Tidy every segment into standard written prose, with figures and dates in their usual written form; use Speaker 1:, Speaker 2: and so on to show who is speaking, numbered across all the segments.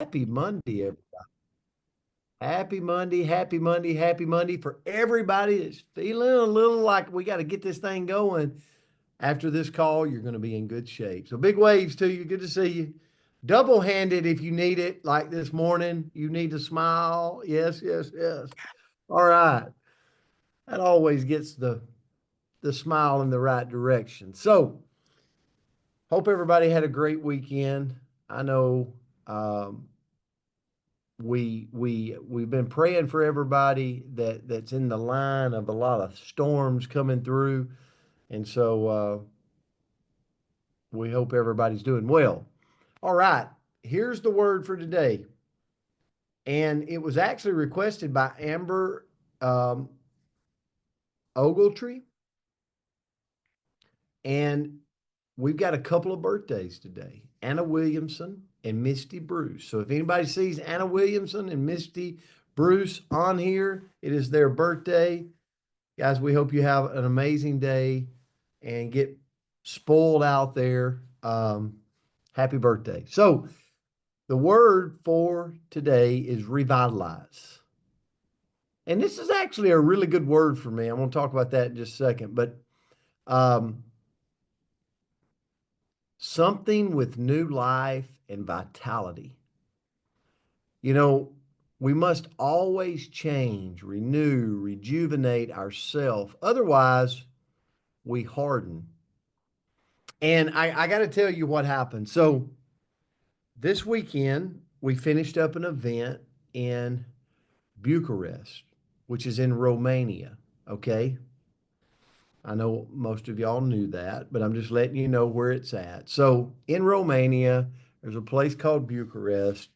Speaker 1: Happy Monday, happy Monday, happy Monday, happy Monday for everybody that's feeling a little like we got to get this thing going. After this call, you're going to be in good shape. So big waves to you. Good to see you. Double handed if you need it, like this morning. You need to smile. Yes, yes, yes. All right. That always gets the smile in the right direction. So hope everybody had a great weekend. I know um, we've been praying for everybody that's in the line of a lot of storms coming through, and so we hope everybody's doing well. All right, here's the word for today, and it was actually requested by Amber um, Ogletree, and we've got a couple of birthdays today: Anna Williamson and Misty Bruce. So if anybody sees Anna Williamson and Misty Bruce on here, it is their birthday. Guys, we hope you have an amazing day and get spoiled out there. Happy birthday. So, the word for today is revitalize. And this is actually a really good word for me. I'm going to talk about that in just a second. But um, something with new life and vitality. You know, we must always change, renew, rejuvenate ourselves. Otherwise, we harden. And I got to tell you what happened. So this weekend, we finished up an event in Bucharest, which is in Romania. Okay. I know most of y'all knew that, but I'm just letting you know where it's at. So in Romania, there's a place called Bucharest,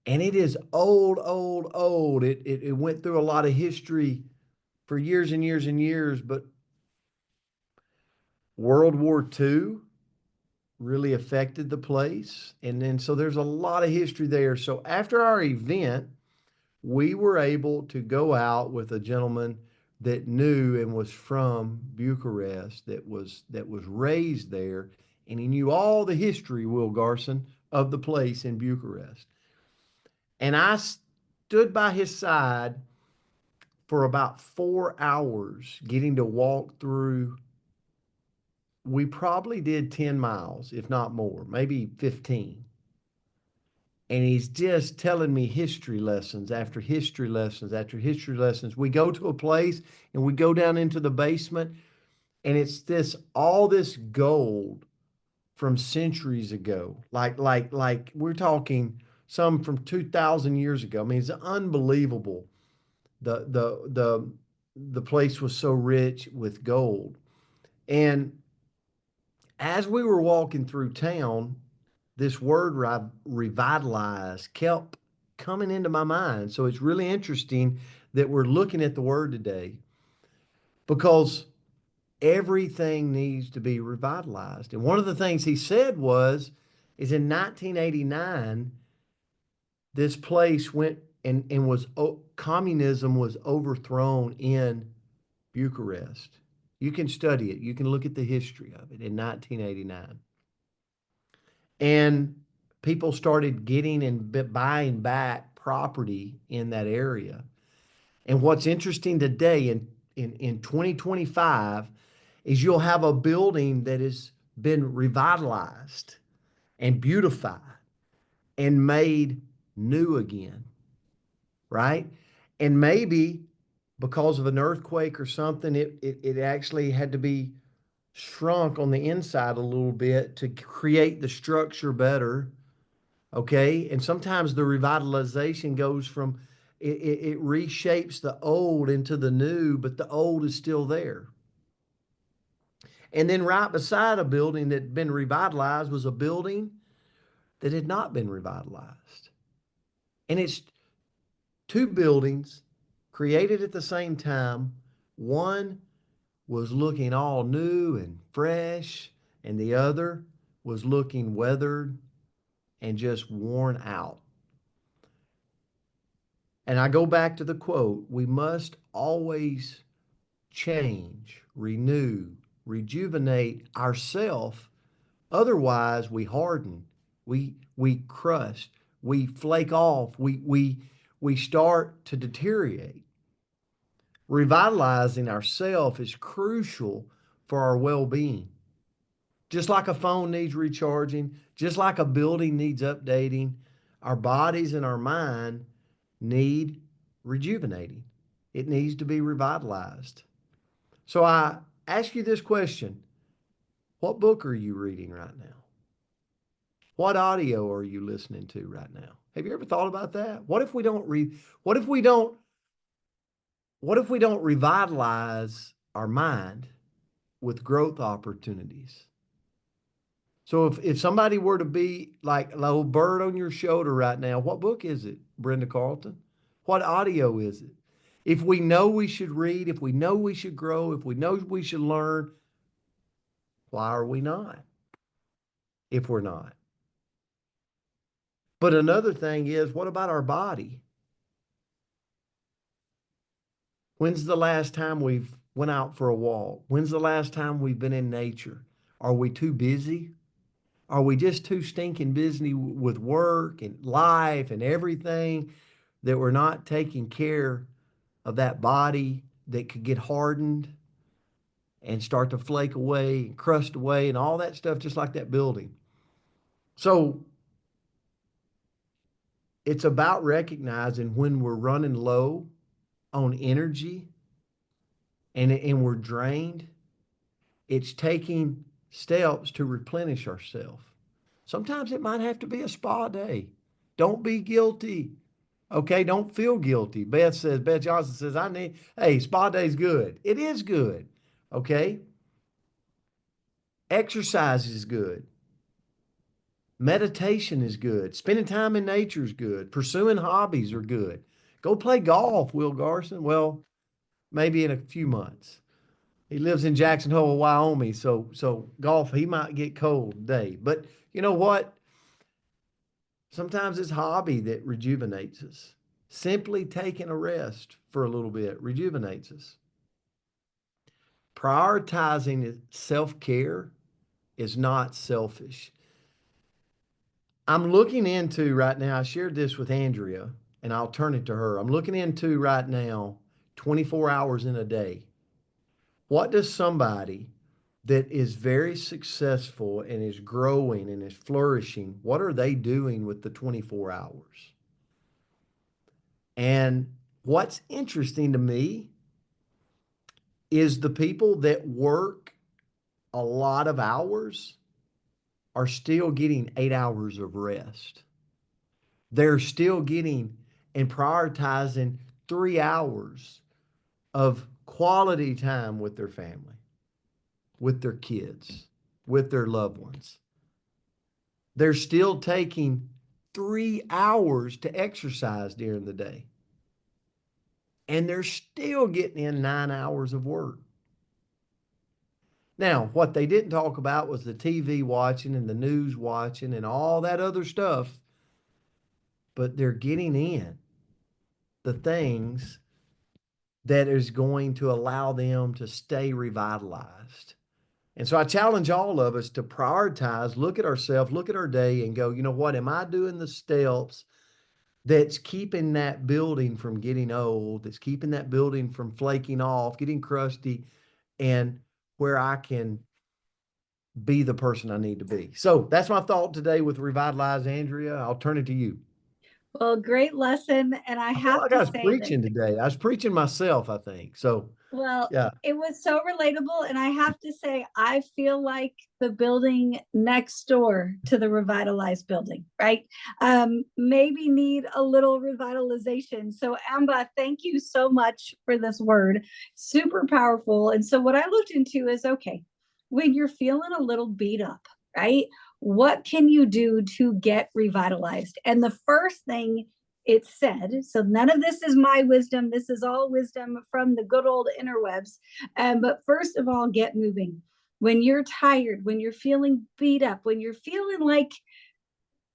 Speaker 1: and it is old, old, old. It went through a lot of history for years and years and years, but World War II really affected the place. And then, so there's a lot of history there. So after our event, we were able to go out with a gentleman that knew and was from Bucharest, that was raised there, and he knew all the history, Will Garson, of the place in Bucharest. And I stood by his side for about 4 hours getting to walk through. We probably did 10 miles, if not more, maybe 15. And he's just telling me history lessons after history lessons after history lessons. We go to a place and we go down into the basement, and it's this all this gold from centuries ago. Like we're talking some from 2,000 years ago. I mean, it's unbelievable. The place was so rich with gold. And as we were walking through town, this word revitalize kept coming into my mind. So it's really interesting that we're looking at the word today, because everything needs to be revitalized. And one of the things he said is in 1989, this place went and was communism was overthrown in Bucharest. You can study it. You can look at the history of it in 1989. And people started getting and buying back property in that area. And what's interesting today in 2025 is you'll have a building that has been revitalized and beautified and made new again, right? And maybe because of an earthquake or something, it actually had to be shrunk on the inside a little bit to create the structure better. Okay. And sometimes the revitalization goes from it reshapes the old into the new, but the old is still there. And then right beside a building that had been revitalized was a building that had not been revitalized. And it's two buildings created at the same time. One was looking all new and fresh, and the other was looking weathered and just worn out. And I go back to the quote: we must always change, renew, rejuvenate ourselves. Otherwise, we harden, we crust, we flake off, we start to deteriorate. Revitalizing ourselves is crucial for our well-being. Just like a phone needs recharging, just like a building needs updating, our bodies and our mind need rejuvenating. It needs to be revitalized. So I ask you this question. What book are you reading right now? What audio are you listening to right now? Have you ever thought about that? What if we don't read? What if we don't? What if we don't revitalize our mind with growth opportunities? So if somebody were to be like a little bird on your shoulder right now, what book is it, Brenda Carlton? What audio is it? If we know we should read, if we know we should grow, if we know we should learn, why are we not? If we're not. But another thing is, what about our body? When's the last time we've went out for a walk? When's the last time we've been in nature? Are we too busy? Are we just too stinking busy with work and life and everything that we're not taking care of that body that could get hardened and start to flake away and crust away and all that stuff, just like that building? So it's about recognizing when we're running low on energy and we're drained. It's taking steps to replenish ourselves. Sometimes it might have to be a spa day. Don't be guilty. Okay, don't feel guilty. Beth Johnson says, hey, spa day's good. It is good. Okay. Exercise is good. Meditation is good. Spending time in nature is good. Pursuing hobbies are good. Go play golf, Will Garson. Well, maybe in a few months. He lives in Jackson Hole, Wyoming, so golf, he might get cold today. But you know what? Sometimes it's hobby that rejuvenates us. Simply taking a rest for a little bit rejuvenates us. Prioritizing self-care is not selfish. I'm looking into right now, I shared this with Andrea, and I'll turn it to her. I'm looking into right now 24 hours in a day. What does somebody that is very successful and is growing and is flourishing, what are they doing with the 24 hours? And what's interesting to me is the people that work a lot of hours are still getting 8 hours of rest. They're still getting and prioritizing 3 hours of quality time with their family, with their kids, with their loved ones. They're still taking 3 hours to exercise during the day. And they're still getting in 9 hours of work. Now, what they didn't talk about was the TV watching and the news watching and all that other stuff, but they're getting in the things that is going to allow them to stay revitalized. And so I challenge all of us to prioritize, look at ourselves, look at our day and go, you know what, am I doing the steps that's keeping that building from getting old, that's keeping that building from flaking off, getting crusty, and where I can be the person I need to be. So that's my thought today with Revitalize, Andrea. I'll turn it to you.
Speaker 2: Well, great lesson. And I
Speaker 1: I feel
Speaker 2: have
Speaker 1: like I
Speaker 2: to
Speaker 1: was
Speaker 2: say that,
Speaker 1: preaching today. I was preaching myself, I think. So,
Speaker 2: well,
Speaker 1: yeah.
Speaker 2: it was so relatable. And I have to say, I feel like the building next door to the revitalized building, right? Maybe need a little revitalization. So, Amba, thank you so much for this word. Super powerful. And so, what I looked into is okay, when you're feeling a little beat up, right? What can you do to get revitalized? And the first thing it said, so none of this is my wisdom, this is all wisdom from the good old interwebs. But first of all, get moving. When you're tired, when you're feeling beat up, when you're feeling like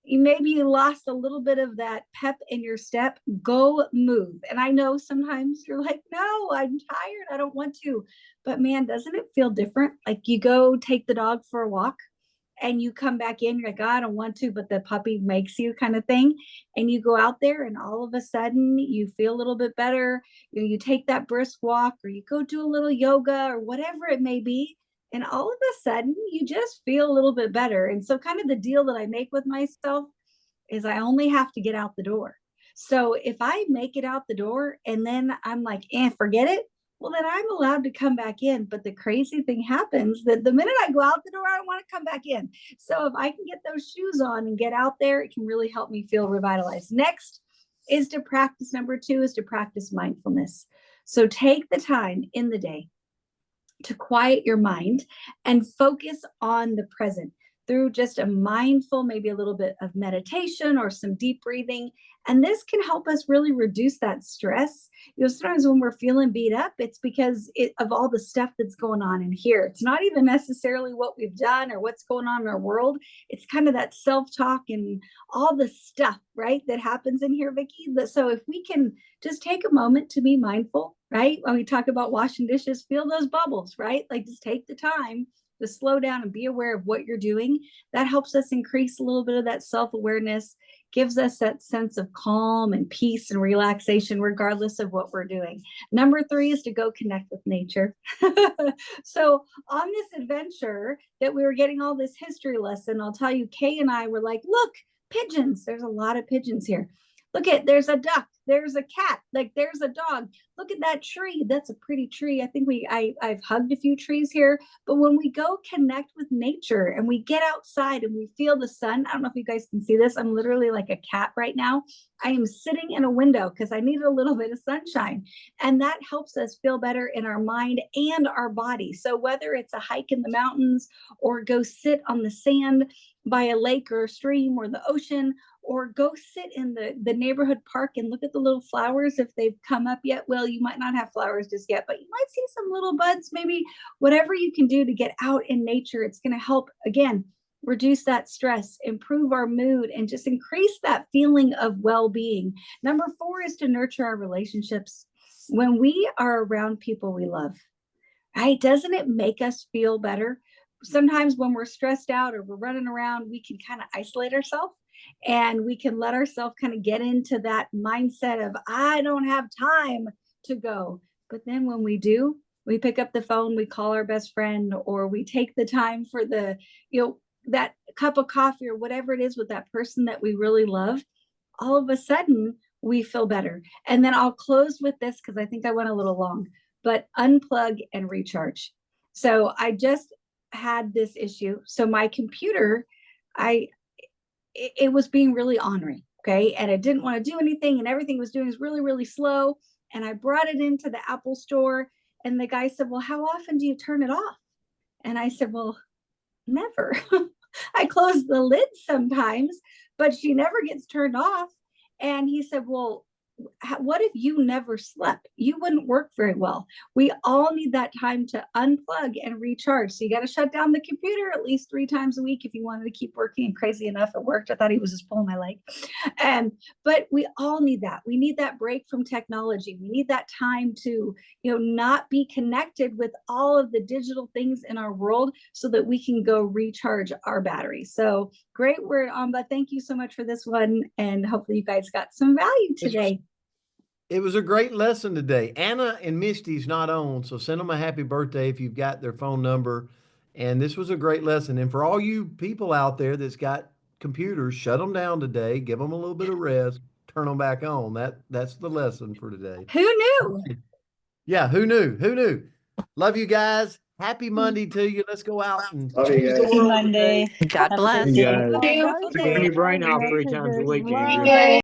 Speaker 2: you lost a little bit of that pep in your step, go move. And I know sometimes you're like, no, I'm tired, I don't want to. But man, doesn't it feel different? Like you go take the dog for a walk and you come back in, you're like, oh, I don't want to, but the puppy makes you, kind of thing. And you go out there and all of a sudden you feel a little bit better. You take that brisk walk, or you go do a little yoga or whatever it may be. And all of a sudden you just feel a little bit better. And so kind of the deal that I make with myself is I only have to get out the door. So if I make it out the door and then I'm like, forget it, well, then I'm allowed to come back in. But the crazy thing happens that the minute I go out the door, I don't want to come back in. So if I can get those shoes on and get out there, it can really help me feel revitalized. Next is to practice. Number 2 is to practice mindfulness. So take the time in the day to quiet your mind and focus on the present through just a mindful, maybe a little bit of meditation or some deep breathing. And this can help us really reduce that stress. Sometimes when we're feeling beat up, it's because of all the stuff that's going on in here. It's not even necessarily what we've done or what's going on in our world. It's kind of that self-talk and all the stuff, right, that happens in here, Vicki. So if we can just take a moment to be mindful, right? When we talk about washing dishes, feel those bubbles, right? Like just take the time to slow down and be aware of what you're doing. That helps us increase a little bit of that self-awareness, gives us that sense of calm and peace and relaxation, regardless of what we're doing. Number 3 is to go connect with nature. So on this adventure that we were getting all this history lesson, I'll tell you, Kay and I were like, look, pigeons. There's a lot of pigeons here. Look at, there's a duck, there's a cat, like there's a dog. Look at that tree. That's a pretty tree. I think I've hugged a few trees here, but when we go connect with nature and we get outside and we feel the sun, I don't know if you guys can see this. I'm literally like a cat right now. I am sitting in a window because I need a little bit of sunshine, and that helps us feel better in our mind and our body. So whether it's a hike in the mountains or go sit on the sand by a lake or a stream or the ocean, or go sit in the neighborhood park and look at the little flowers if they've come up yet. Well, you might not have flowers just yet, but you might see some little buds, maybe. Whatever you can do to get out in nature, it's going to help, again, reduce that stress, improve our mood, and just increase that feeling of well-being. Number 4 is to nurture our relationships. When we are around people we love, right, doesn't it make us feel better? Sometimes when we're stressed out or we're running around, we can kind of isolate ourselves. And we can let ourselves kind of get into that mindset of, I don't have time to go. But then when we do, we pick up the phone, we call our best friend, or we take the time for that cup of coffee or whatever it is with that person that we really love. All of a sudden, we feel better. And then I'll close with this because I think I went a little long, but unplug and recharge. So I just had this issue. So my computer, it was being really ornery, okay? And it didn't want to do anything, and everything it was doing was really, really slow. And I brought it into the Apple store, and the guy said, well, how often do you turn it off? And I said, well, never. I close the lid sometimes, but she never gets turned off. And he said, well, what if you never slept? You wouldn't work very well. We all need that time to unplug and recharge. So you got to shut down the computer at least 3 times a week if you wanted to keep working. And crazy enough, it worked. I thought he was just pulling my leg. But we all need that. We need that break from technology. We need that time to, not be connected with all of the digital things in our world so that we can go recharge our batteries. So great word, Amba. Thank you so much for this one. And hopefully you guys got some value today.
Speaker 1: It was a great lesson today. Anna and Misty's not on, so send them a happy birthday if you've got their phone number. And this was a great lesson. And for all you people out there that's got computers, shut them down today. Give them a little bit of rest. Turn them back on. That's the lesson for today.
Speaker 2: Who knew?
Speaker 1: Yeah, who knew? Who knew? Love you guys. Happy Monday to you. Let's go out and change the world
Speaker 3: Monday.
Speaker 1: today.
Speaker 3: God bless.
Speaker 4: You guys.
Speaker 2: Have a wonderful
Speaker 4: Turn
Speaker 2: day.
Speaker 4: your brain off 3 times a week.
Speaker 3: Bye.